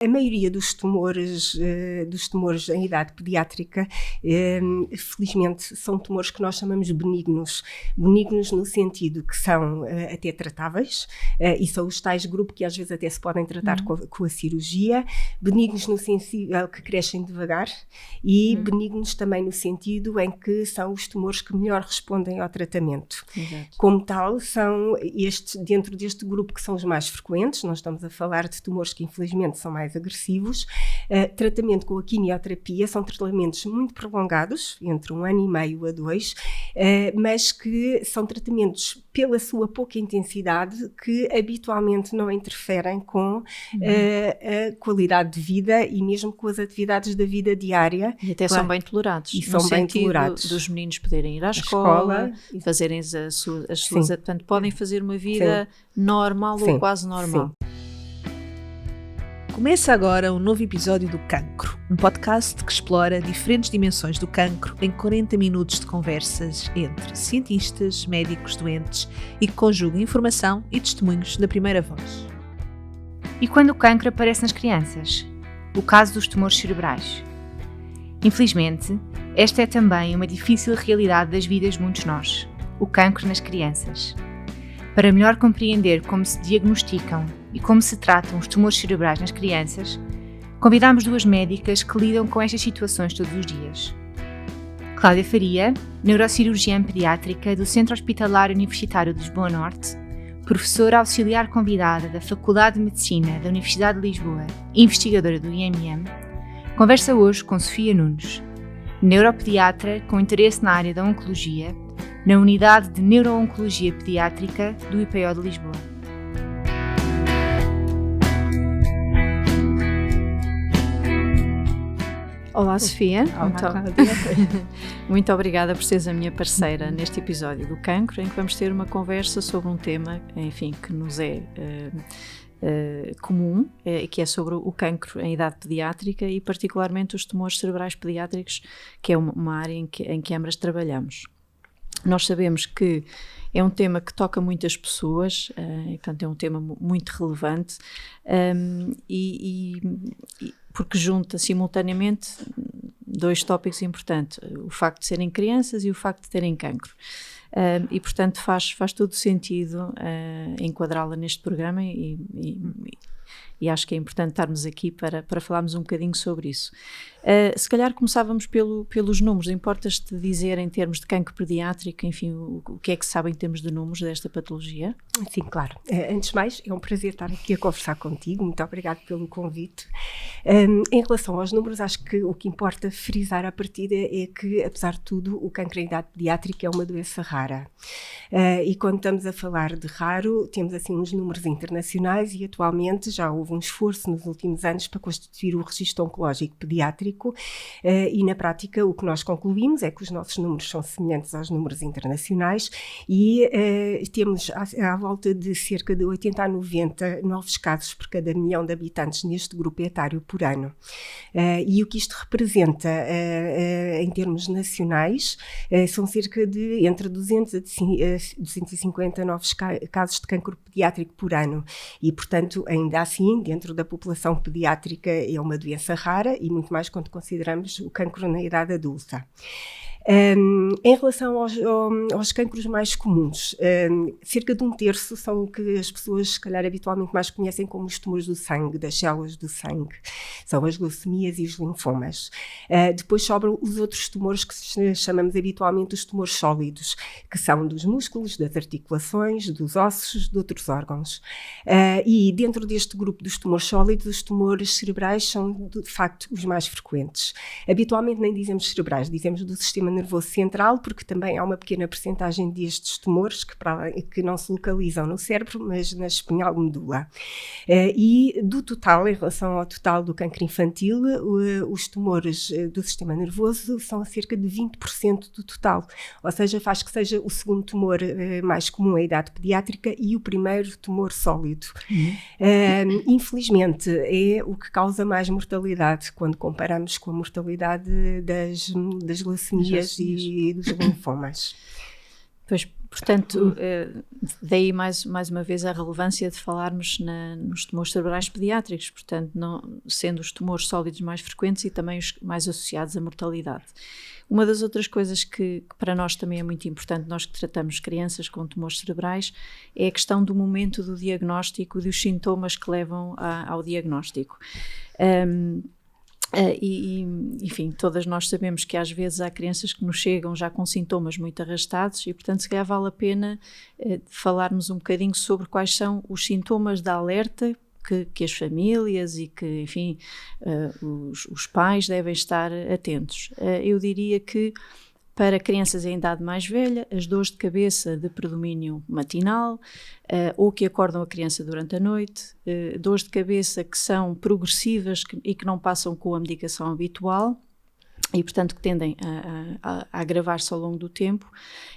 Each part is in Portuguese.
A maioria dos tumores em idade pediátrica, felizmente, são tumores que nós chamamos benignos. Benignos no sentido que são até tratáveis, e são os tais grupos que às vezes até se podem tratar com a cirurgia. Benignos no sentido que crescem devagar e benignos também no sentido em que são os tumores que melhor respondem ao tratamento. Exato. Como tal, são dentro deste grupo que são os mais frequentes. Nós estamos a falar de tumores que infelizmente são mais agressivos. Tratamento com a quimioterapia são tratamentos muito prolongados, entre 1 ano e meio a 2, mas que são tratamentos pela sua pouca intensidade que habitualmente não interferem com a qualidade de vida e mesmo com as atividades da vida diária. E até são bem tolerados. E são bem tolerados. Dos meninos poderem ir à escola, fazerem as suas... Portanto, podem fazer uma vida normal ou quase normal. Sim. Começa agora um novo episódio do Cancro, um podcast que explora diferentes dimensões do cancro em 40 minutos de conversas entre cientistas, médicos, doentes e que conjuga informação e testemunhos da primeira voz. E quando o cancro aparece nas crianças? O caso dos tumores cerebrais. Infelizmente, esta é também uma difícil realidade das vidas de muitos de nós, o cancro nas crianças. Para melhor compreender como se diagnosticam e como se tratam os tumores cerebrais nas crianças, convidamos duas médicas que lidam com estas situações todos os dias. Cláudia Faria, neurocirurgiã pediátrica do Centro Hospitalar Universitário de Lisboa Norte, professora auxiliar convidada da Faculdade de Medicina da Universidade de Lisboa e investigadora do IMM, conversa hoje com Sofia Nunes, neuropediatra com interesse na área da oncologia, na Unidade de Neuro-Oncologia Pediátrica do IPO de Lisboa. Olá, Sofia. Olá, Muito obrigada por seres a minha parceira neste episódio do Cancro, em que vamos ter uma conversa sobre um tema, enfim, que nos é comum, que é sobre o cancro em idade pediátrica e particularmente os tumores cerebrais pediátricos, que é uma área em que ambas trabalhamos. Nós sabemos que é um tema que toca muitas pessoas, e, portanto, é um tema muito relevante, porque junta simultaneamente dois tópicos importantes, o facto de serem crianças e o facto de terem cancro. E, portanto, faz todo sentido enquadrá-la neste programa e acho que é importante estarmos aqui para falarmos um bocadinho sobre isso. Se calhar começávamos pelos números. Importas-te dizer em termos de cancro pediátrico, enfim, o que é que se sabe em termos de números desta patologia? Sim, claro. Antes de mais, é um prazer estar aqui a conversar contigo. Muito obrigada pelo convite. Em relação aos números, acho que o que importa frisar à partida é que, apesar de tudo, o cancro em idade pediátrica é uma doença rara. E quando estamos a falar de raro, temos assim uns números internacionais e atualmente já houve um esforço nos últimos anos para constituir o registro oncológico pediátrico e na prática o que nós concluímos é que os nossos números são semelhantes aos números internacionais e temos à volta de cerca de 80 a 90 novos casos por cada milhão de habitantes neste grupo etário por ano. E o que isto representa em termos nacionais são cerca de entre 200 a 250 novos casos de cancro pediátrico por ano e, portanto, ainda assim, dentro da população pediátrica é uma doença rara e muito mais quando consideramos o cancro na idade adulta. Em relação aos cancros mais comuns, cerca de 1/3 são o que as pessoas, se calhar, habitualmente mais conhecem como os tumores do sangue, das células do sangue. São as leucemias e os linfomas. Depois sobram os outros tumores que chamamos habitualmente os tumores sólidos, que são dos músculos, das articulações, dos ossos, de outros órgãos. E dentro deste grupo dos tumores sólidos, os tumores cerebrais são, de facto, os mais frequentes. Habitualmente nem dizemos cerebrais, dizemos do sistema nervoso central, porque também há uma pequena percentagem destes tumores que não se localizam no cérebro, mas na espinhal medula. E do total, em relação ao total do cancro infantil, os tumores do sistema nervoso são cerca de 20% do total, ou seja, faz que seja o segundo tumor mais comum à idade pediátrica e o primeiro tumor sólido. Infelizmente, é o que causa mais mortalidade quando comparamos com a mortalidade das leucemias e dos linfomas. Pois, Portanto, daí mais uma vez a relevância de falarmos nos tumores cerebrais pediátricos, portanto, sendo os tumores sólidos mais frequentes e também os mais associados à mortalidade. Uma das outras coisas que para nós também é muito importante, nós que tratamos crianças com tumores cerebrais, é a questão do momento do diagnóstico, dos sintomas que levam ao diagnóstico. Enfim, todas nós sabemos que às vezes há crianças que nos chegam já com sintomas muito arrastados e, portanto, se calhar vale a pena falarmos um bocadinho sobre quais são os sintomas de alerta que as famílias e que, enfim, os pais devem estar atentos. Eu diria que para crianças em idade mais velha, as dores de cabeça de predomínio matinal, ou que acordam a criança durante a noite, dores de cabeça que são progressivas e que não passam com a medicação habitual, e, portanto, que tendem a agravar-se ao longo do tempo,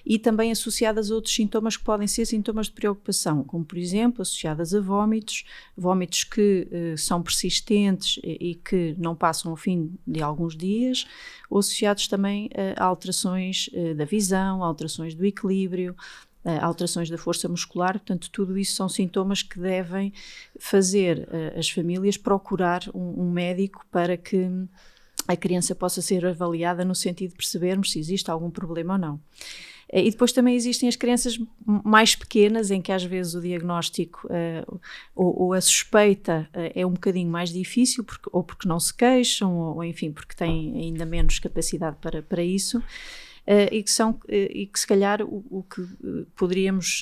e também associadas a outros sintomas que podem ser sintomas de preocupação, como, por exemplo, associadas a vômitos que são persistentes e que não passam ao fim de alguns dias, ou associados também a alterações da visão, alterações do equilíbrio, alterações da força muscular. Portanto, tudo isso são sintomas que devem fazer as famílias procurar um médico para que a criança possa ser avaliada no sentido de percebermos se existe algum problema ou não. E depois também existem as crianças mais pequenas, em que às vezes o diagnóstico ou a suspeita é um bocadinho mais difícil, porque não se queixam, ou enfim, porque têm ainda menos capacidade para isso. E que se calhar o que poderíamos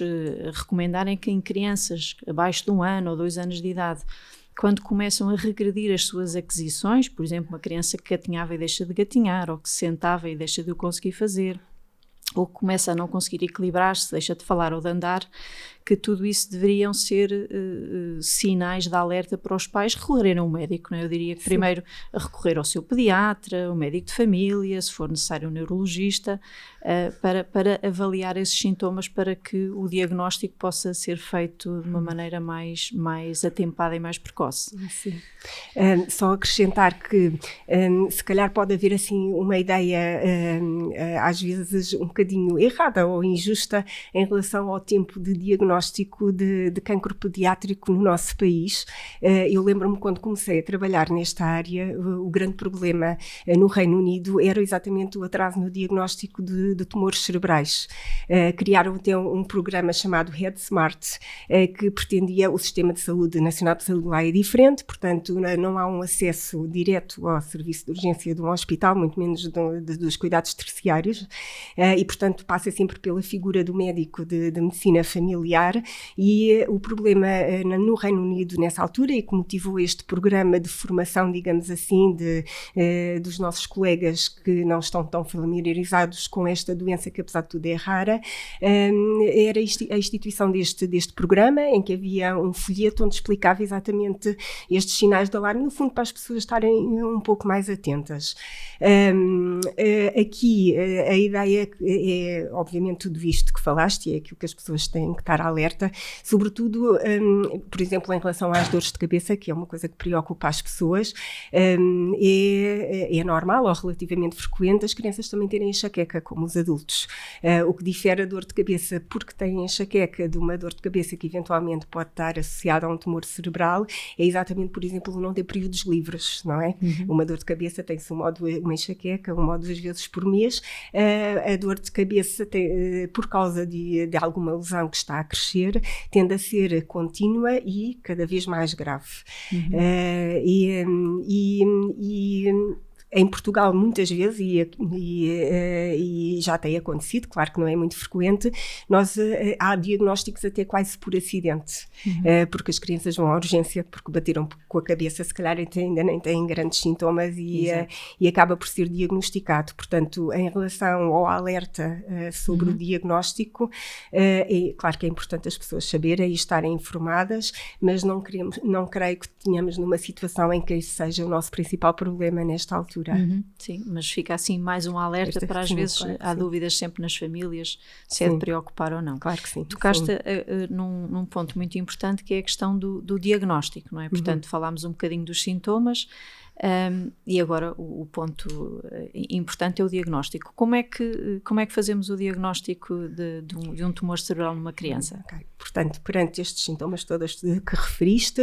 recomendar é que em crianças abaixo de 1 ano ou 2 anos de idade, quando começam a regredir as suas aquisições, por exemplo, uma criança que gatinhava e deixa de gatinhar, ou que se sentava e deixa de o conseguir fazer, ou que começa a não conseguir equilibrar-se, deixa de falar ou de andar, que tudo isso deveriam ser sinais de alerta para os pais recorrerem a um médico, não é? Eu diria que primeiro recorrer ao seu pediatra, o médico de família, se for necessário um neurologista, para avaliar esses sintomas, para que o diagnóstico possa ser feito de uma maneira mais atempada e mais precoce. Sim. Só acrescentar que se calhar pode haver assim uma ideia às vezes um bocadinho errada ou injusta em relação ao tempo de diagnóstico de cancro pediátrico no nosso país. Eu lembro-me quando comecei a trabalhar nesta área, o grande problema no Reino Unido era exatamente o atraso no diagnóstico de tumores cerebrais. Criaram até um programa chamado Head Smart, que pretendia, o sistema de saúde nacional de saúde lá é diferente, portanto não há um acesso direto ao serviço de urgência de um hospital, muito menos dos cuidados terciários, e portanto passa sempre pela figura do médico de medicina familiar. E o problema no Reino Unido nessa altura, e que motivou este programa de formação, digamos assim, dos nossos colegas que não estão tão familiarizados com esta doença, que apesar de tudo é rara, era a instituição deste programa, em que havia um folheto onde explicava exatamente estes sinais de alarme, no fundo para as pessoas estarem um pouco mais atentas. Aqui a ideia é obviamente tudo isto que falaste, é aquilo que as pessoas têm que estar alerta, sobretudo, por exemplo, em relação às dores de cabeça, que é uma coisa que preocupa as pessoas. É normal ou relativamente frequente as crianças também terem enxaqueca, como os adultos. O que difere a dor de cabeça porque têm enxaqueca de uma dor de cabeça que eventualmente pode estar associada a um tumor cerebral é exatamente, por exemplo, não ter períodos livres, não é? Uma dor de cabeça tem-se uma enxaqueca 1 ou 2 vezes por mês. A dor de cabeça por causa de alguma lesão que está a crescer, tende a ser contínua e cada vez mais grave. Em Portugal, muitas vezes, e já tem acontecido, claro que não é muito frequente, há diagnósticos até quase por acidente, porque as crianças vão à urgência porque bateram com a cabeça, se calhar ainda nem têm grandes sintomas e acaba por ser diagnosticado. Portanto, em relação ao alerta sobre o diagnóstico, é claro que é importante as pessoas saberem e estarem informadas, mas não creio que tenhamos numa situação em que isso seja o nosso principal problema nesta altura. Sim, mas fica assim mais um alerta para às vezes claro, há dúvidas sempre nas famílias se é de preocupar ou não. Claro que sim. Tocaste num ponto muito importante que é a questão do diagnóstico, não é? Portanto, falámos um bocadinho dos sintomas, E agora o ponto importante é o diagnóstico. Como é que fazemos o diagnóstico de um tumor cerebral numa criança? Okay. Portanto, perante estes sintomas todos que referiste,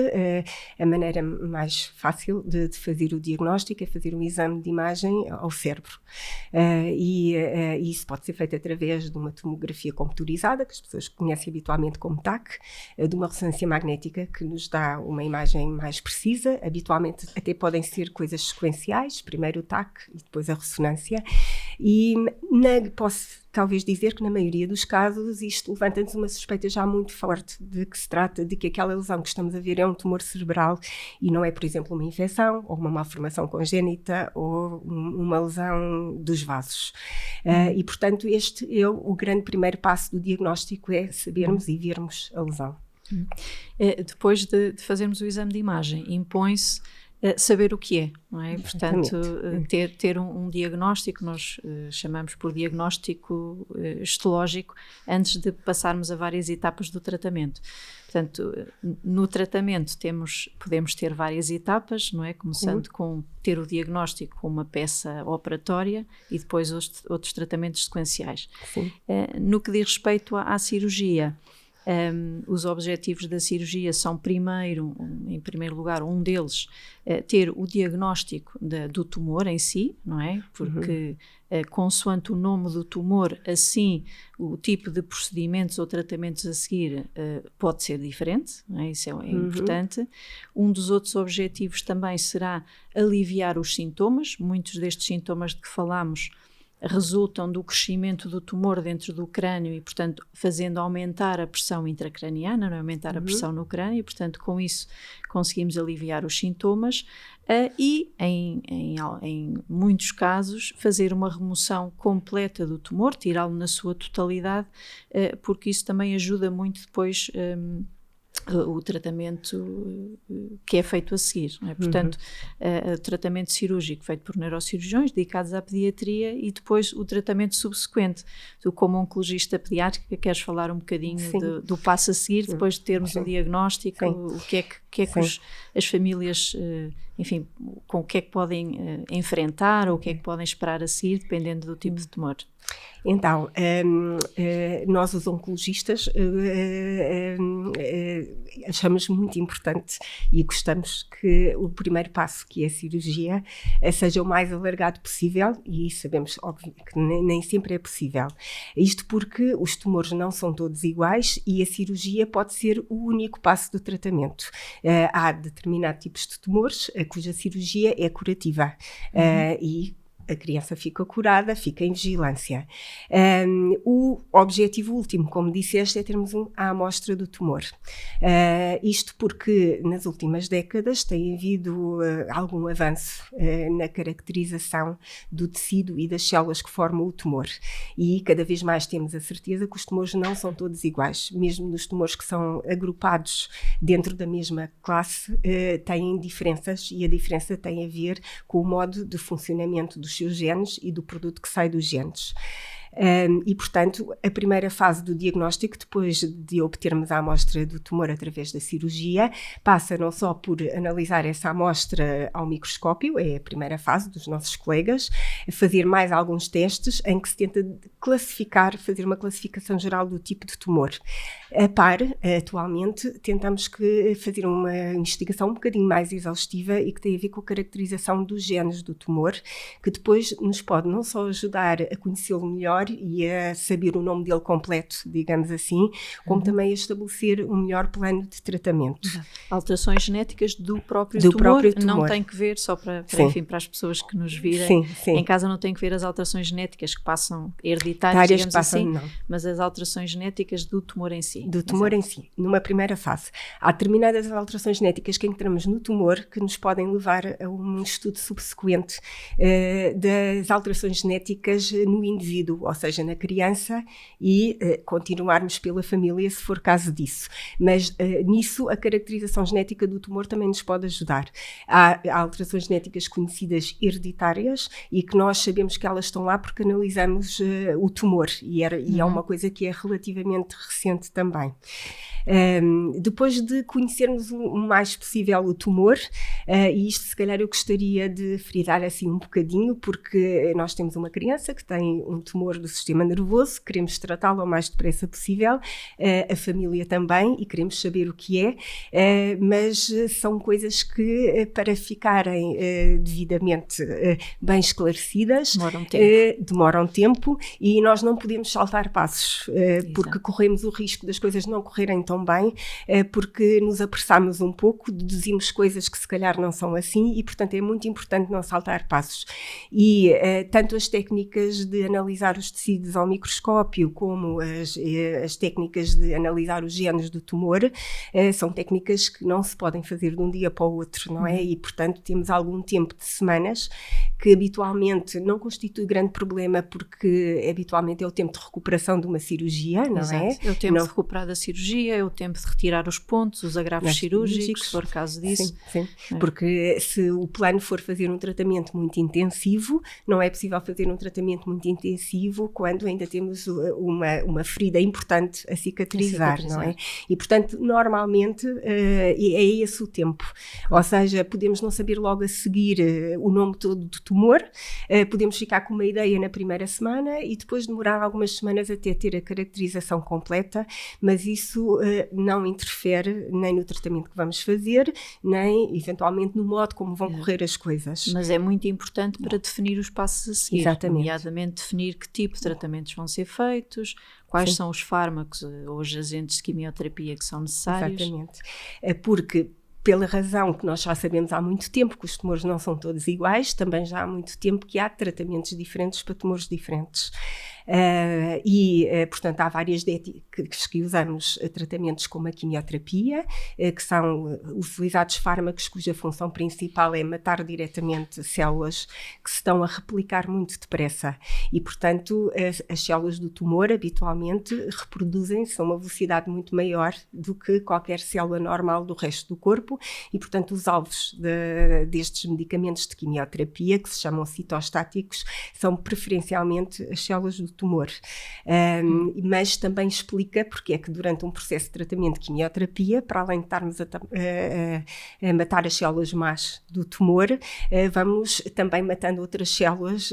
a maneira mais fácil de fazer o diagnóstico é fazer um exame de imagem ao cérebro. E isso pode ser feito através de uma tomografia computurizada, que as pessoas conhecem habitualmente como TAC, de uma ressonância magnética que nos dá uma imagem mais precisa. Habitualmente até podem ser coisas sequenciais, primeiro o TAC e depois a ressonância, e posso talvez dizer que na maioria dos casos isto levanta-nos uma suspeita já muito forte de que se trata de que aquela lesão que estamos a ver é um tumor cerebral e não é, por exemplo, uma infecção ou uma malformação congénita ou uma lesão dos vasos. E, portanto, este é o grande primeiro passo do diagnóstico, é sabermos e vermos a lesão. Depois de fazermos o exame de imagem, impõe-se saber o que é, não é? Portanto, ter um diagnóstico, nós chamamos por diagnóstico histológico, antes de passarmos a várias etapas do tratamento. Portanto, no tratamento podemos ter várias etapas, não é? Começando com ter o diagnóstico com uma peça operatória e depois outros tratamentos sequenciais. No que diz respeito à cirurgia, os objetivos da cirurgia são em primeiro lugar, um deles, ter o diagnóstico do tumor em si, não é? Porque consoante o nome do tumor, assim o tipo de procedimentos ou tratamentos a seguir pode ser diferente, não é? Isso é importante. Um dos outros objetivos também será aliviar os sintomas. Muitos destes sintomas de que falámos resultam do crescimento do tumor dentro do crânio e, portanto, fazendo aumentar a pressão intracraniana, não é? Aumentar a pressão no crânio, e, portanto, com isso conseguimos aliviar os sintomas e, em muitos casos, fazer uma remoção completa do tumor, tirá-lo na sua totalidade, porque isso também ajuda muito depois o tratamento que é feito a seguir, não é? Portanto, o tratamento cirúrgico feito por neurocirurgiões dedicados à pediatria e depois o tratamento subsequente. Tu, como oncologista pediátrica, queres falar um bocadinho do passo a seguir, depois de termos o diagnóstico, o que é que as famílias, enfim, com o que é que podem enfrentar ou o que é que podem esperar a seguir, dependendo do tipo de tumor? Então, nós os oncologistas achamos muito importante e gostamos que o primeiro passo, que é a cirurgia, seja o mais alargado possível, e sabemos, óbvio, que nem sempre é possível. Isto porque os tumores não são todos iguais e a cirurgia pode ser o único passo do tratamento. Há determinados tipos de tumores cuja cirurgia é curativa e a criança fica curada, fica em vigilância. O objetivo último, como disseste, é termos a amostra do tumor. Isto porque nas últimas décadas tem havido algum avanço na caracterização do tecido e das células que formam o tumor. E cada vez mais temos a certeza que os tumores não são todos iguais. Mesmo nos tumores que são agrupados dentro da mesma classe, têm diferenças, e a diferença tem a ver com o modo de funcionamento dos seus genes e do produto que sai dos genes. E, portanto, a primeira fase do diagnóstico, depois de obtermos a amostra do tumor através da cirurgia, passa não só por analisar essa amostra ao microscópio, é a primeira fase dos nossos colegas, fazer mais alguns testes em que se tenta fazer uma classificação geral do tipo de tumor. A par, atualmente, tentamos fazer uma investigação um bocadinho mais exaustiva e que tem a ver com a caracterização dos genes do tumor, que depois nos pode não só ajudar a conhecê-lo melhor e a saber o nome dele completo, digamos assim, como também a estabelecer um melhor plano de tratamento. Alterações genéticas do próprio tumor não tem que ver, só para as pessoas que nos virem, em casa não tem que ver as alterações genéticas que passam hereditárias, digamos assim, não. Mas as alterações genéticas do tumor em si. Do tumor em si, numa primeira fase. Há determinadas alterações genéticas que encontramos no tumor que nos podem levar a um estudo subsequente das alterações genéticas no indivíduo, ou seja, na criança, e continuarmos pela família se for caso disso. Mas nisso a caracterização genética do tumor também nos pode ajudar. Há alterações genéticas conhecidas hereditárias e que nós sabemos que elas estão lá porque analisamos o tumor e é uma coisa que é relativamente recente também. Depois de conhecermos o mais possível o tumor, e isto se calhar eu gostaria de frisar assim um bocadinho, porque nós temos uma criança que tem um tumor do sistema nervoso, queremos tratá-lo o mais depressa possível, a família também, e queremos saber o que é, mas são coisas que para ficarem devidamente bem esclarecidas demoram tempo e nós não podemos saltar passos, porque corremos o risco das coisas não correrem tão bem, porque nos apressamos um pouco, deduzimos coisas que se calhar não são assim e, portanto, é muito importante não saltar passos. E tanto as técnicas de analisar os tecidos ao microscópio como as técnicas de analisar os genes do tumor são técnicas que não se podem fazer de um dia para o outro, não é? E, portanto, temos algum tempo de semanas que habitualmente não constitui grande problema porque habitualmente é o tempo de recuperação de uma cirurgia, não é? É o tempo de recuperar da cirurgia, é o tempo de retirar os pontos, os agravos cirúrgicos, se for caso disso. Sim. Porque se o plano for fazer um tratamento muito intensivo, não é possível fazer um tratamento muito intensivo quando ainda temos uma ferida importante a cicatrizar, não é? E, portanto, normalmente é esse o tempo. Ou seja, podemos não saber logo a seguir o nome todo do tumor, podemos ficar com uma ideia na primeira semana e depois demorar algumas semanas até ter a caracterização completa, mas isso não interfere nem no tratamento que vamos fazer, nem eventualmente no modo como vão correr as coisas. Mas é muito importante para definir os passos a seguir, nomeadamente definir que tipo de tratamentos vão ser feitos, quais são os fármacos ou os agentes de quimioterapia que são necessários. Exatamente, porque pela razão que nós já sabemos há muito tempo que os tumores não são todos iguais, também já há muito tempo que há tratamentos diferentes para tumores diferentes. Portanto, há várias técnicas que usamos tratamentos como a quimioterapia, que são utilizados fármacos cuja função principal é matar diretamente células que se estão a replicar muito depressa e, portanto, as células do tumor habitualmente reproduzem-se a uma velocidade muito maior do que qualquer célula normal do resto do corpo e, portanto, os alvos destes medicamentos de quimioterapia, que se chamam citostáticos, são preferencialmente as células do tumor, mas também explica porque é que durante um processo de tratamento de quimioterapia, para além de estarmos a matar as células más do tumor, vamos também matando outras células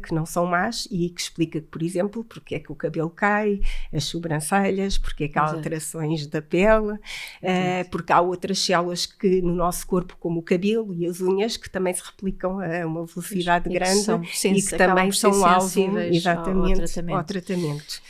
que não são más e que explica, por exemplo, porque é que o cabelo cai, as sobrancelhas, porque é que há alterações da pele, porque há outras células que no nosso corpo, como o cabelo e as unhas, que também se replicam a uma velocidade grande e que também são alvo ao tratamento.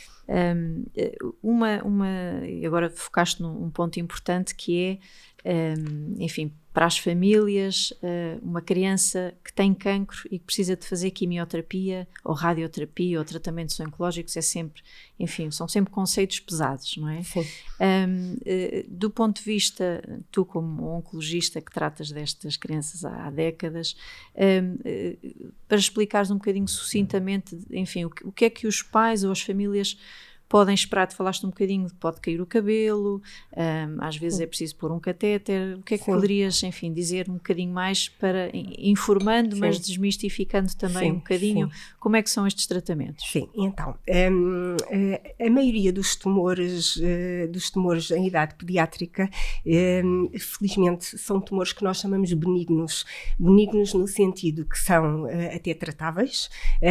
Agora focaste num ponto importante que é, enfim, para as famílias, uma criança que tem cancro e que precisa de fazer quimioterapia ou radioterapia ou tratamentos oncológicos são sempre conceitos pesados, não é? Sim. Do ponto de vista, tu como oncologista que tratas destas crianças há décadas, para explicares um bocadinho sucintamente, enfim, o que é que os pais ou as famílias podem esperar? Te falaste um bocadinho, pode cair o cabelo, às vezes é preciso pôr um catéter. O que é que poderias, enfim, dizer um bocadinho mais para, informando, mas desmistificando também um bocadinho, como é que são estes tratamentos? Sim, então, a maioria dos tumores em idade pediátrica, felizmente, são tumores que nós chamamos benignos. Benignos no sentido que são até tratáveis,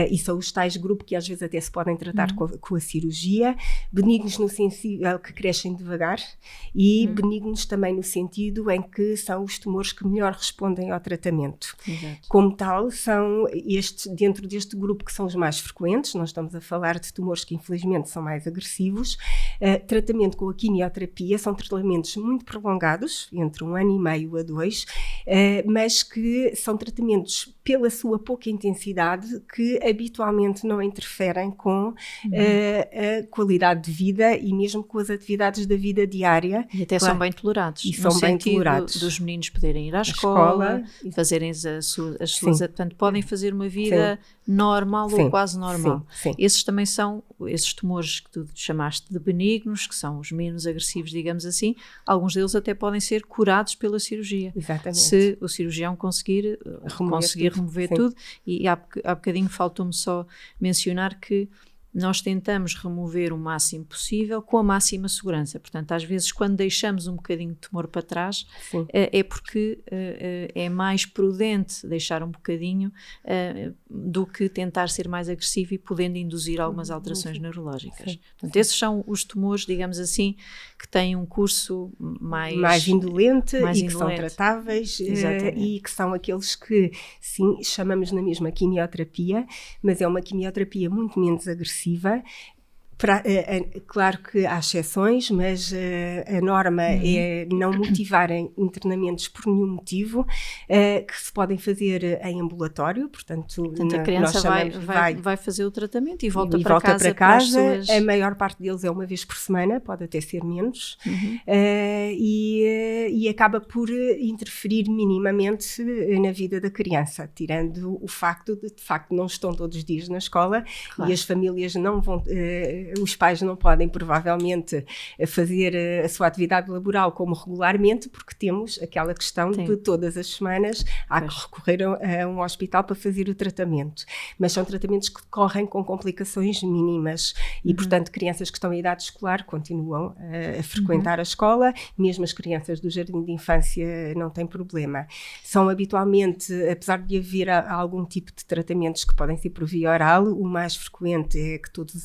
e são os tais grupos que às vezes até se podem tratar com a cirurgia, benignos no sentido que crescem devagar e benignos também no sentido em que são os tumores que melhor respondem ao tratamento. Exato. Como tal, são dentro deste grupo que são os mais frequentes, nós estamos a falar de tumores que infelizmente são mais agressivos. Tratamento com a quimioterapia são tratamentos muito prolongados, entre 1 ano e meio a 2, mas que são tratamentos pela sua pouca intensidade, que habitualmente não interferem com a qualidade de vida e mesmo com as atividades da vida diária. E até são bem tolerados. E são bem tolerados. Dos meninos poderem ir à escola, fazerem as suas... Portanto, podem fazer uma vida normal ou quase normal. Sim. Esses também são esses tumores que tu chamaste de benignos, que são os menos agressivos, digamos assim. Alguns deles até podem ser curados pela cirurgia. Exatamente. Se o cirurgião conseguir remover tudo. E há bocadinho faltou-me só mencionar que nós tentamos remover o máximo possível com a máxima segurança. Portanto, às vezes, quando deixamos um bocadinho de tumor para trás, é porque é mais prudente deixar um bocadinho do que tentar ser mais agressivo e podendo induzir algumas alterações neurológicas. Portanto, esses são os tumores, digamos assim, que têm um curso mais indolente e que são tratáveis e que são aqueles que, sim, chamamos na mesma quimioterapia, mas é uma quimioterapia muito menos agressiva. Claro que há exceções, mas a norma é não motivarem internamentos por nenhum motivo, que se podem fazer em ambulatório, portanto a criança vai fazer o tratamento e volta para casa. A maior parte deles é uma vez por semana, pode até ser menos, e acaba por interferir minimamente na vida da criança, tirando o facto de facto não estão todos os dias na escola e as famílias não vão... os pais não podem provavelmente fazer a sua atividade laboral como regularmente, porque temos aquela questão de todas as semanas há que recorrer a um hospital para fazer o tratamento, mas são tratamentos que decorrem com complicações mínimas e portanto crianças que estão em idade escolar continuam a frequentar a escola, mesmo as crianças do jardim de infância não têm problema. São habitualmente, apesar de haver algum tipo de tratamentos que podem ser por via oral, o mais frequente é que todos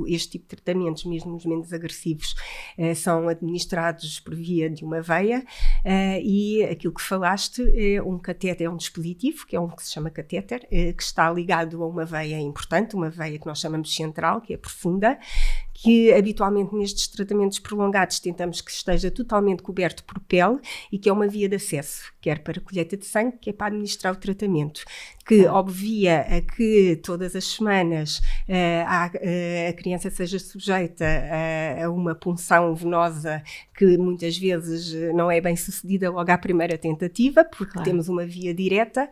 este tipo de tratamentos, mesmo os menos agressivos, são administrados por via de uma veia e aquilo que falaste é um catéter, é um dispositivo, que é um que se chama catéter, que está ligado a uma veia importante, uma veia que nós chamamos central, que é profunda, que habitualmente nestes tratamentos prolongados tentamos que esteja totalmente coberto por pele e que é uma via de acesso, quer para colheita de sangue, quer para administrar o tratamento, que obvia a que todas as semanas a criança seja sujeita a uma punção venosa que muitas vezes não é bem sucedida logo à primeira tentativa, porque temos uma via direta,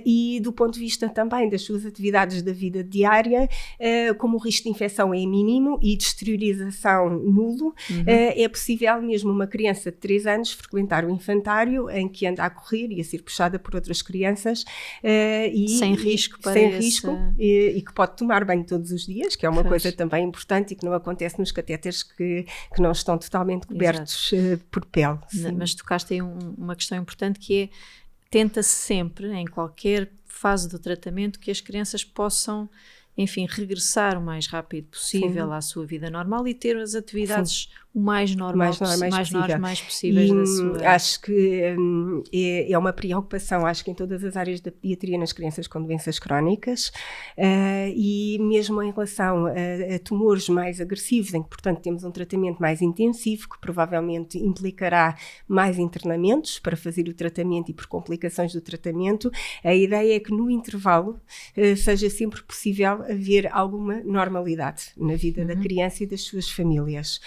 e do ponto de vista também das suas atividades da vida diária, como o risco de infecção é mínimo e de exteriorização nulo, é possível mesmo uma criança de 3 anos frequentar o infantário em que anda a correr e a ser puxada por outras crianças sem risco e que pode tomar banho todos os dias, que é uma coisa também importante e que não acontece nos catéteres que não estão totalmente cobertos por pele. Mas tocaste aí uma questão importante que é, tenta-se sempre, em qualquer fase do tratamento, que as crianças possam, enfim, regressar o mais rápido possível à sua vida normal e ter as atividades o mais normais possíveis da sua... Acho que é uma preocupação, acho que em todas as áreas da pediatria nas crianças com doenças crónicas e mesmo em relação a tumores mais agressivos, em que, portanto, temos um tratamento mais intensivo, que provavelmente implicará mais internamentos para fazer o tratamento e por complicações do tratamento, a ideia é que no intervalo seja sempre possível haver alguma normalidade na vida da criança e das suas famílias.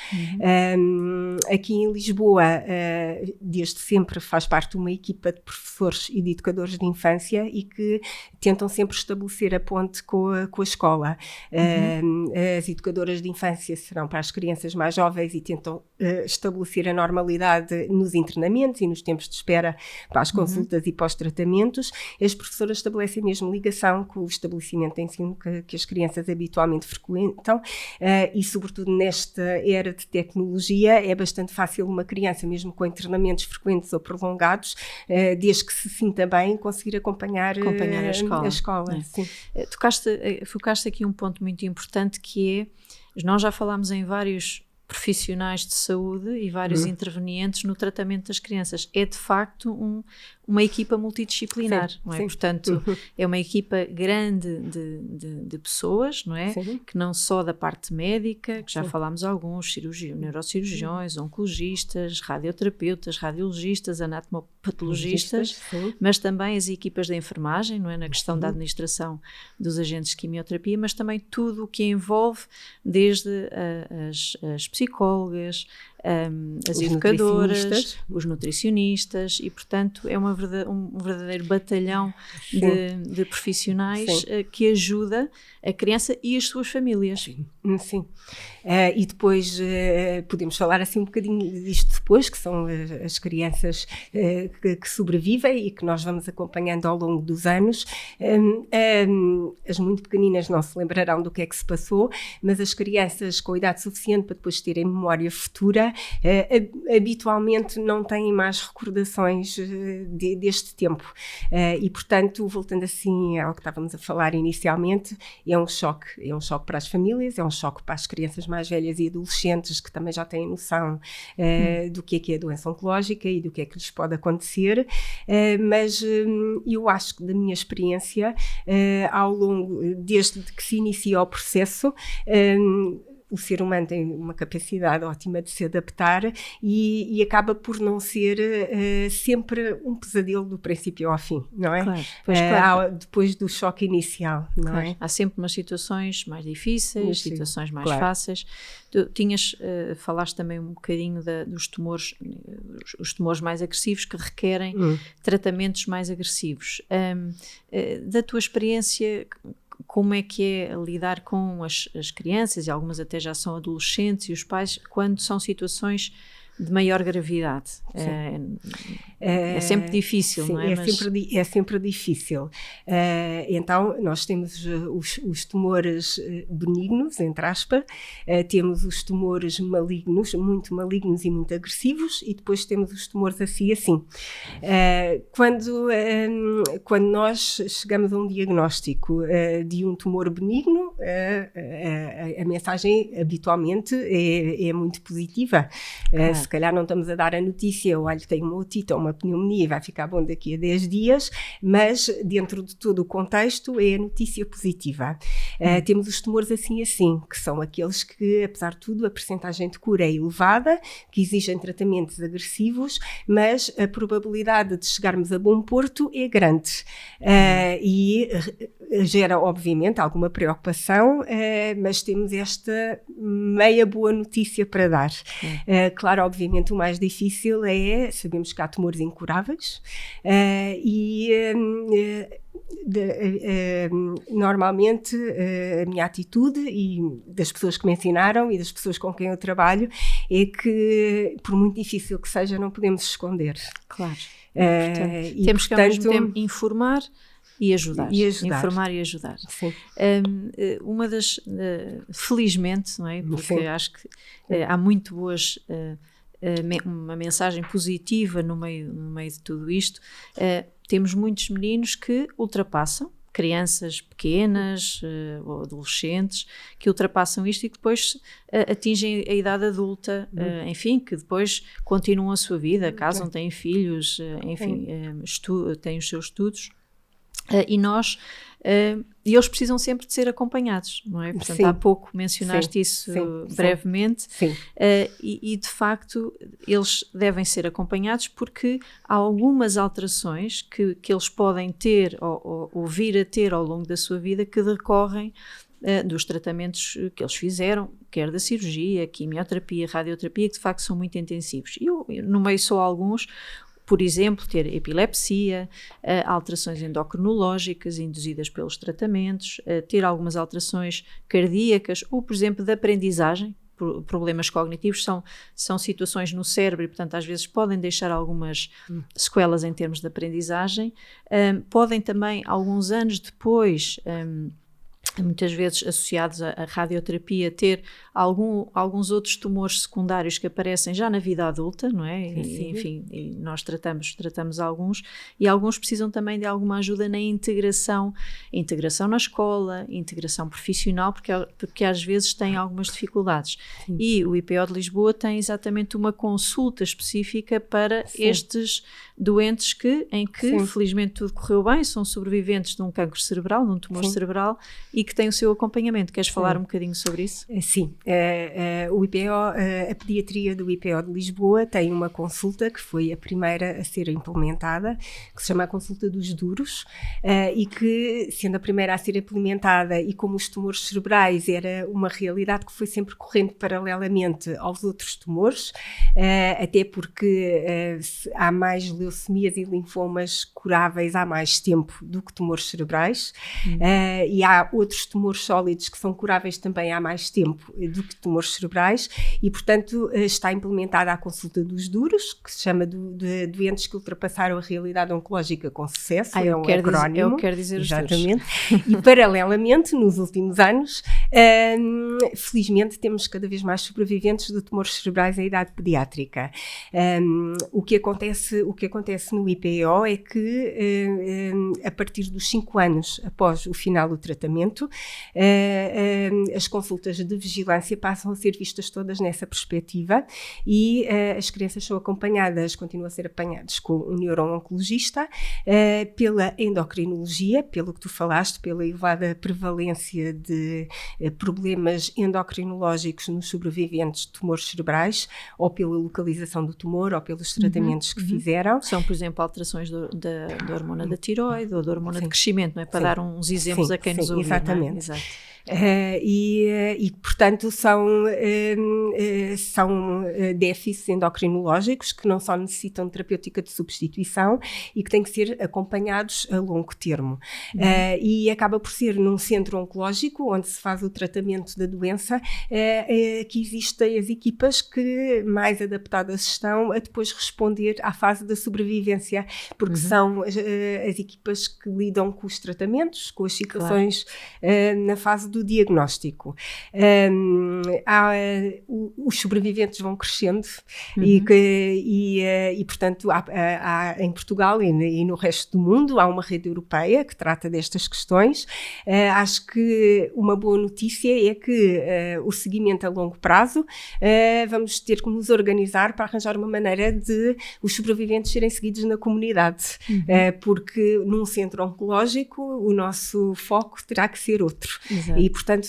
Aqui em Lisboa, desde sempre faz parte de uma equipa de professores e de educadores de infância e que tentam sempre estabelecer a ponte com a escola. As educadoras de infância serão para as crianças mais jovens e tentam estabelecer a normalidade nos internamentos e nos tempos de espera para as consultas e para os tratamentos. As professoras estabelecem mesmo ligação com o estabelecimento de ensino que as crianças habitualmente frequentam e, sobretudo, nesta era de tecnologia, é bastante fácil uma criança, mesmo com internamentos frequentes ou prolongados, desde que se sinta bem, conseguir acompanhar a escola. Sim. Focaste aqui um ponto muito importante, que é, nós já falámos em vários profissionais de saúde e vários intervenientes no tratamento das crianças. É de facto uma equipa multidisciplinar, não é? Sim. Portanto, é uma equipa grande de pessoas, não é? Sim. Que não só da parte médica, que já Sim. falámos alguns, neurocirurgiões, oncologistas, radioterapeutas, radiologistas, anatomopatologistas, Sim. mas também as equipas de enfermagem, não é? Na questão da administração dos agentes de quimioterapia, mas também tudo o que envolve, desde as psicólogas, as educadoras, os nutricionistas, e portanto é um verdadeiro batalhão de profissionais que ajuda a criança e as suas famílias. Sim. E depois podemos falar assim um bocadinho disto depois, que são as crianças que sobrevivem e que nós vamos acompanhando ao longo dos anos. As muito pequeninas não se lembrarão do que é que se passou, mas as crianças com idade suficiente para depois terem memória futura, habitualmente não têm mais recordações deste tempo. E portanto, voltando assim ao que estávamos a falar inicialmente, é um choque para as famílias, é um choque para as crianças mais velhas e adolescentes que também já têm noção do que é a doença oncológica e do que é que lhes pode acontecer, mas eu acho que da minha experiência, ao longo, desde que se inicia o processo, o ser humano tem uma capacidade ótima de se adaptar e acaba por não ser sempre um pesadelo do princípio ao fim, não é? Claro. Depois do choque inicial, não é? Há sempre umas situações mais difíceis, situações mais claro. fáceis. Tu falaste também um bocadinho dos tumores, os tumores mais agressivos que requerem tratamentos mais agressivos. Da tua experiência, como é que é lidar com as crianças, e algumas até já são adolescentes, e os pais, quando são situações de maior gravidade? É sempre difícil, sim, não é? É sempre difícil. Então, nós temos os tumores benignos, entre aspas, temos os tumores malignos, muito malignos e muito agressivos, e depois temos os tumores assim. Quando nós chegamos a um diagnóstico de um tumor benigno, a mensagem habitualmente é muito positiva. Se calhar não estamos a dar a notícia, olha, tem uma otite ou uma pneumonia e vai ficar bom daqui a 10 dias, mas dentro de todo o contexto é a notícia positiva. Temos os tumores assim, que são aqueles que, apesar de tudo, a percentagem de cura é elevada, que exigem tratamentos agressivos, mas a probabilidade de chegarmos a bom porto é grande. E gera, obviamente, alguma preocupação, mas temos esta meia boa notícia para dar. Claro, obviamente, o mais difícil sabemos que há tumores incuráveis normalmente a minha atitude e das pessoas que me ensinaram e das pessoas com quem eu trabalho é que, por muito difícil que seja, não podemos esconder. Claro. Temos que ao mesmo tempo informar e ajudar. Informar e ajudar. Sim. Uma das, felizmente, não é? Porque acho que há muito boas, uma mensagem positiva no meio de tudo isto. Temos muitos meninos que ultrapassam, crianças pequenas ou adolescentes, que ultrapassam isto e que depois atingem a idade adulta, enfim, que depois continuam a sua vida, casam, têm filhos, enfim, têm os seus estudos. E eles precisam sempre de ser acompanhados, não é? Portanto, há pouco mencionaste isso brevemente. E de facto eles devem ser acompanhados porque há algumas alterações que eles podem ter ou vir a ter ao longo da sua vida que decorrem dos tratamentos que eles fizeram, quer da cirurgia, quimioterapia, radioterapia, que de facto são muito intensivos. Eu nomeio só alguns. Por exemplo, ter epilepsia, alterações endocrinológicas induzidas pelos tratamentos, ter algumas alterações cardíacas ou, por exemplo, de aprendizagem. Problemas cognitivos são situações no cérebro e, portanto, às vezes podem deixar algumas sequelas em termos de aprendizagem. Podem também, alguns anos depois, muitas vezes associados à radioterapia, ter alguns outros tumores secundários que aparecem já na vida adulta, não é? Enfim, e nós tratamos alguns, e alguns precisam também de alguma ajuda na integração na escola, integração profissional, porque às vezes têm algumas dificuldades. Sim. E o IPO de Lisboa tem exatamente uma consulta específica para estes doentes em que felizmente tudo correu bem, são sobreviventes de um cancro cerebral, de um tumor cerebral, e que têm o seu acompanhamento. Queres falar um bocadinho sobre isso? Sim. O IPO, a pediatria do IPO de Lisboa tem uma consulta que foi a primeira a ser implementada, que se chama a consulta dos duros, e que, sendo a primeira a ser implementada, e como os tumores cerebrais era uma realidade que foi sempre correndo paralelamente aos outros tumores, até porque há mais leucemias e linfomas curáveis há mais tempo do que tumores cerebrais, e há outros tumores sólidos que são curáveis também há mais tempo do que tumores cerebrais, e portanto está implementada a consulta dos duros, que se chama de doentes que ultrapassaram a realidade oncológica com sucesso, é um acrónimo. Eu quero dizer exatamente. E paralelamente, nos últimos anos, felizmente temos cada vez mais sobreviventes de tumores cerebrais em idade pediátrica. O que acontece no IPO é que a partir dos 5 anos após o final do tratamento, as consultas de vigilância passam a ser vistas todas nessa perspectiva, e as crianças são acompanhadas, continuam a ser acompanhadas com um neuro-oncologista, pela endocrinologia, pelo que tu falaste, pela elevada prevalência de problemas endocrinológicos nos sobreviventes de tumores cerebrais, ou pela localização do tumor, ou pelos tratamentos que fizeram. São, por exemplo, alterações da hormona da tiroide ou da hormona de crescimento, não é? Para dar uns exemplos a quem nos ouve. Exatamente. Não é? Exato. E portanto são déficits endocrinológicos que não só necessitam de terapêutica de substituição e que têm que ser acompanhados a longo termo. E acaba por ser num centro oncológico onde se faz o tratamento da doença, que existem as equipas que mais adaptadas estão a depois responder à fase da sobrevivência, porque são as equipas que lidam com os tratamentos, com as situações na fase do diagnóstico. Os sobreviventes vão crescendo e portanto, em Portugal e no resto do mundo há uma rede europeia que trata destas questões. Acho que uma boa notícia é que o seguimento a longo prazo, vamos ter que nos organizar para arranjar uma maneira de os sobreviventes serem seguidos na comunidade, porque num centro oncológico o nosso foco terá que ser outro. Exato. E portanto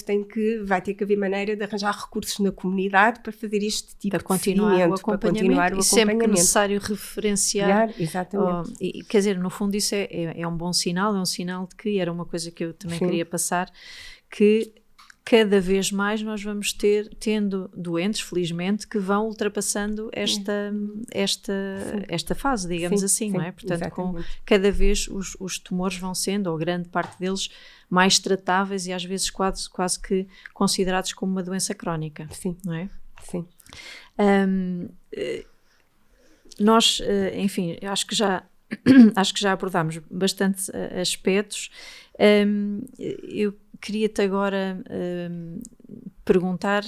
vai ter que haver maneira de arranjar recursos na comunidade para fazer este tipo de seguimento, para continuar o acompanhamento. Sempre que necessário referenciar. Exatamente. Quer dizer, no fundo isso é um bom sinal, é um sinal de que era uma coisa que eu também queria passar, que cada vez mais nós vamos tendo doentes, felizmente, que vão ultrapassando esta fase, digamos assim, não é? Portanto, cada vez os tumores vão sendo, ou grande parte deles, mais tratáveis e às vezes quase que considerados como uma doença crónica. Sim. Não é? Sim. Nós, enfim, acho que já abordámos bastantes aspectos. Eu queria-te agora perguntar,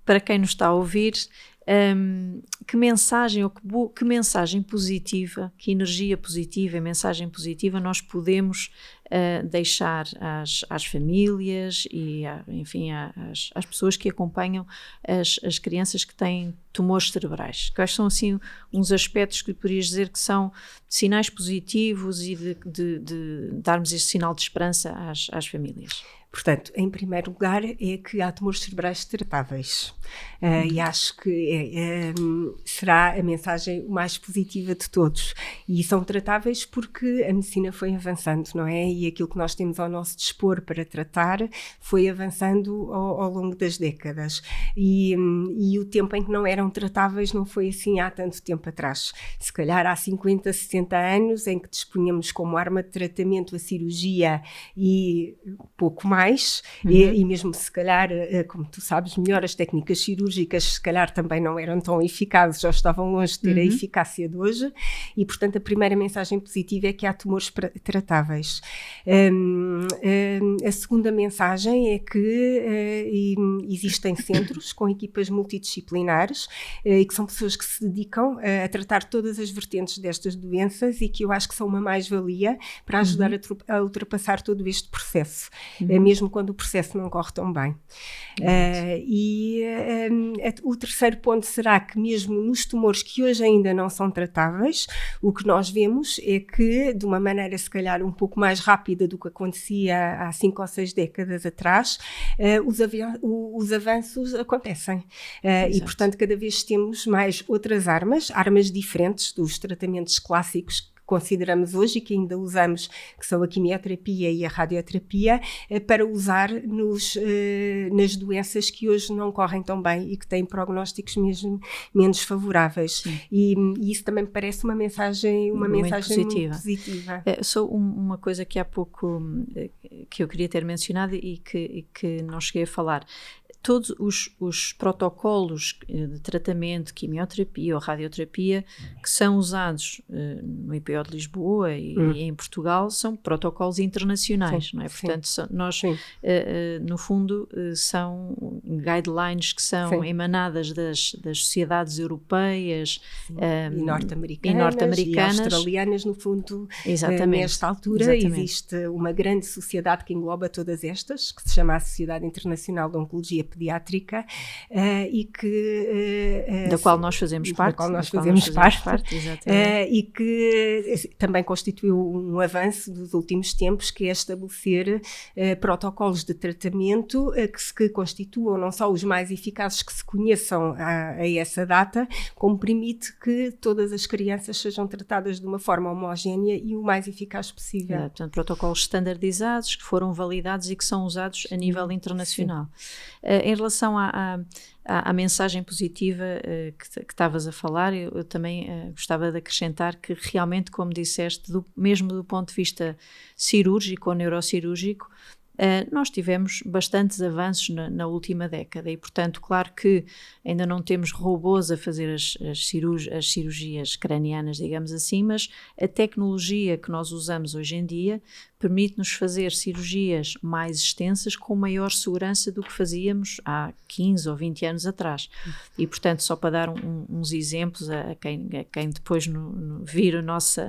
para quem nos está a ouvir, que mensagem que mensagem positiva, que energia positiva e mensagem positiva nós podemos deixar às famílias e enfim às pessoas que acompanham as crianças que têm tumores cerebrais. Quais são assim uns aspectos que poderias dizer que são sinais positivos e de darmos esse sinal de esperança às famílias? Portanto, em primeiro lugar, é que há tumores cerebrais tratáveis. E acho que será a mensagem mais positiva de todos. E são tratáveis porque a medicina foi avançando, não é? E aquilo que nós temos ao nosso dispor para tratar foi avançando ao longo das décadas. E o tempo em que não eram tratáveis não foi assim há tanto tempo atrás. Se calhar há 50, 60 anos em que dispunhamos como arma de tratamento a cirurgia e pouco mais, mais, e mesmo se calhar, como tu sabes melhor, as técnicas cirúrgicas se calhar também não eram tão eficazes, ou estavam longe de ter a eficácia de hoje, e portanto a primeira mensagem positiva é que há tumores tratáveis. A segunda mensagem é que existem centros com equipas multidisciplinares e que são pessoas que se dedicam a tratar todas as vertentes destas doenças e que eu acho que são uma mais-valia para ajudar a ultrapassar todo este processo, mesmo quando o processo não corre tão bem. O terceiro ponto será que mesmo nos tumores que hoje ainda não são tratáveis, o que nós vemos é que, de uma maneira se calhar um pouco mais rápida do que acontecia há 5 ou 6 décadas atrás, os avanços acontecem. E, portanto, cada vez temos mais outras armas diferentes dos tratamentos clássicos que consideramos hoje e que ainda usamos, que são a quimioterapia e a radioterapia, para usar nas doenças que hoje não correm tão bem e que têm prognósticos mesmo menos favoráveis. E isso também me parece uma mensagem muito positiva. Só uma coisa que há pouco que eu queria ter mencionado e que não cheguei a falar. Todos os protocolos de tratamento, quimioterapia ou radioterapia que são usados no IPO de Lisboa e em Portugal são protocolos internacionais, não é? Portanto, nós, no fundo, são guidelines que são emanadas das sociedades europeias e norte-americanas e australianas, no fundo. Exatamente. Nesta altura existe uma grande sociedade que engloba todas estas, que se chama a Sociedade Internacional de Oncologia Pediátrica, e que da qual nós fazemos parte, e que também constituiu um avanço dos últimos tempos, que é estabelecer protocolos de tratamento que constituam não só os mais eficazes que se conheçam a essa data, como permite que todas as crianças sejam tratadas de uma forma homogénea e o mais eficaz possível. Portanto, protocolos standardizados que foram validados e que são usados a nível internacional. Em relação à mensagem positiva que estavas a falar, eu também gostava de acrescentar que realmente, como disseste, mesmo do ponto de vista cirúrgico ou neurocirúrgico, nós tivemos bastantes avanços na última década e, portanto, claro que ainda não temos robôs a fazer as cirurgias cranianas, digamos assim, mas a tecnologia que nós usamos hoje em dia permite-nos fazer cirurgias mais extensas com maior segurança do que fazíamos há 15 ou 20 anos atrás. E, portanto, só para dar uns exemplos a quem depois ouvir a nossa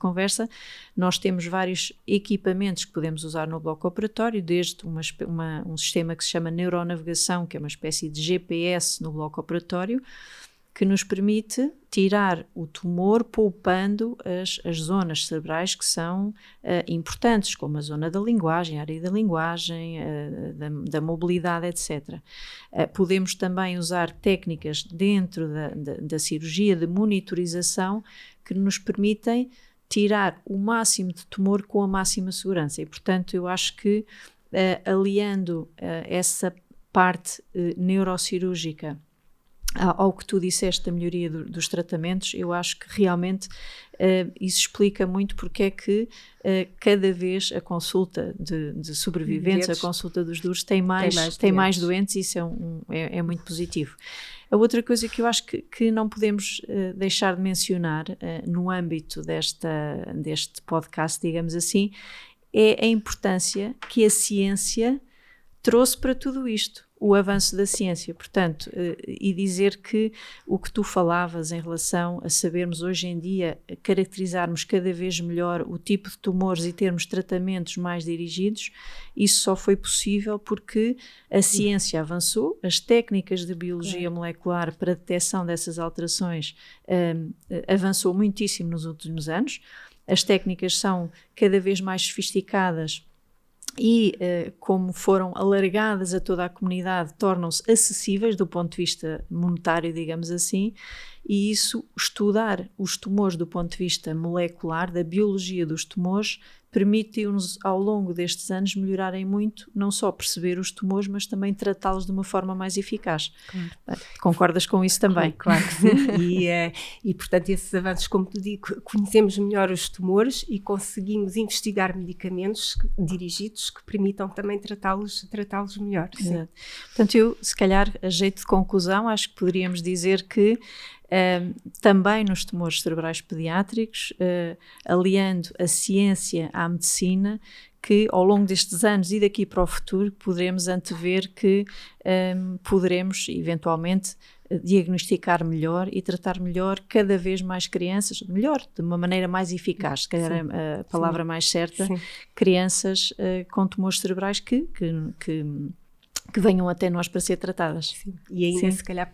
conversa, nós temos vários equipamentos que podemos usar no bloco operatório, desde um sistema que se chama neuronavegação, que é uma espécie de GPS no bloco operatório, que nos permite tirar o tumor poupando as zonas cerebrais que são importantes, como a zona da linguagem, a área da linguagem, da mobilidade, etc. Podemos também usar técnicas dentro da cirurgia de monitorização que nos permitem tirar o máximo de tumor com a máxima segurança. E, portanto, eu acho que aliando essa parte neurocirúrgica ao que tu disseste da melhoria dos tratamentos, eu acho que realmente isso explica muito porque é que cada vez a consulta de sobreviventes, a consulta dos duros tem mais doentes, e isso é muito positivo. A outra coisa que eu acho que não podemos deixar de mencionar no âmbito deste podcast, digamos assim, é a importância que a ciência trouxe para tudo isto. O avanço da ciência, portanto, e dizer que o que tu falavas em relação a sabermos hoje em dia caracterizarmos cada vez melhor o tipo de tumores e termos tratamentos mais dirigidos, isso só foi possível porque a ciência avançou, as técnicas de biologia molecular para a detecção dessas alterações avançou muitíssimo nos últimos anos, as técnicas são cada vez mais sofisticadas e, como foram alargadas a toda a comunidade, tornam-se acessíveis do ponto de vista monetário, digamos assim, e isso, estudar os tumores do ponto de vista molecular, da biologia dos tumores, permitiu-nos ao longo destes anos melhorarem muito, não só perceber os tumores, mas também tratá-los de uma forma mais eficaz. Claro. Concordas com isso também? Claro que sim. E portanto esses avanços, como tu digo, conhecemos melhor os tumores e conseguimos investigar medicamentos dirigidos que permitam também tratá-los melhor. Sim. Portanto, eu, se calhar, a jeito de conclusão, acho que poderíamos dizer que também nos tumores cerebrais pediátricos, aliando a ciência à medicina, que ao longo destes anos e daqui para o futuro poderemos antever que poderemos eventualmente diagnosticar melhor e tratar melhor cada vez mais crianças, melhor, de uma maneira mais eficaz, se calhar a palavra mais certa, crianças com tumores cerebrais que venham até nós para ser tratadas. Sim. E ainda se calhar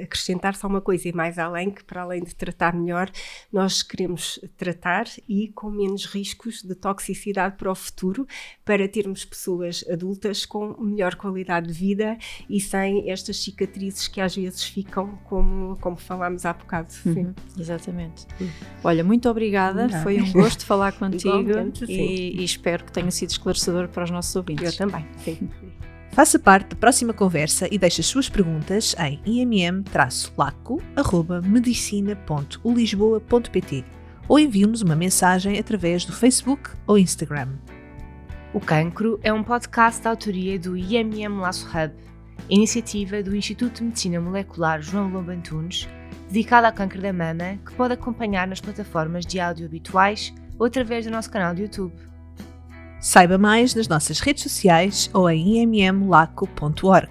acrescentar só uma coisa, e mais além, que para além de tratar melhor, nós queremos tratar e com menos riscos de toxicidade para o futuro, para termos pessoas adultas com melhor qualidade de vida e sem estas cicatrizes que às vezes ficam, como falámos há bocado. Sim. Exatamente. Olha, muito obrigada, foi um gosto falar contigo e espero que tenha sido esclarecedor para os nossos ouvintes. Eu também, sim. Faça parte da próxima conversa e deixe as suas perguntas em imm-laco@medicina.ulisboa.pt ou envie-nos uma mensagem através do Facebook ou Instagram. O Cancro é um podcast da autoria do IMM Laço Hub, iniciativa do Instituto de Medicina Molecular João Lombo Antunes, dedicada ao cancro da mama, que pode acompanhar nas plataformas de áudio habituais ou através do nosso canal de YouTube. Saiba mais nas nossas redes sociais ou em immlaco.org.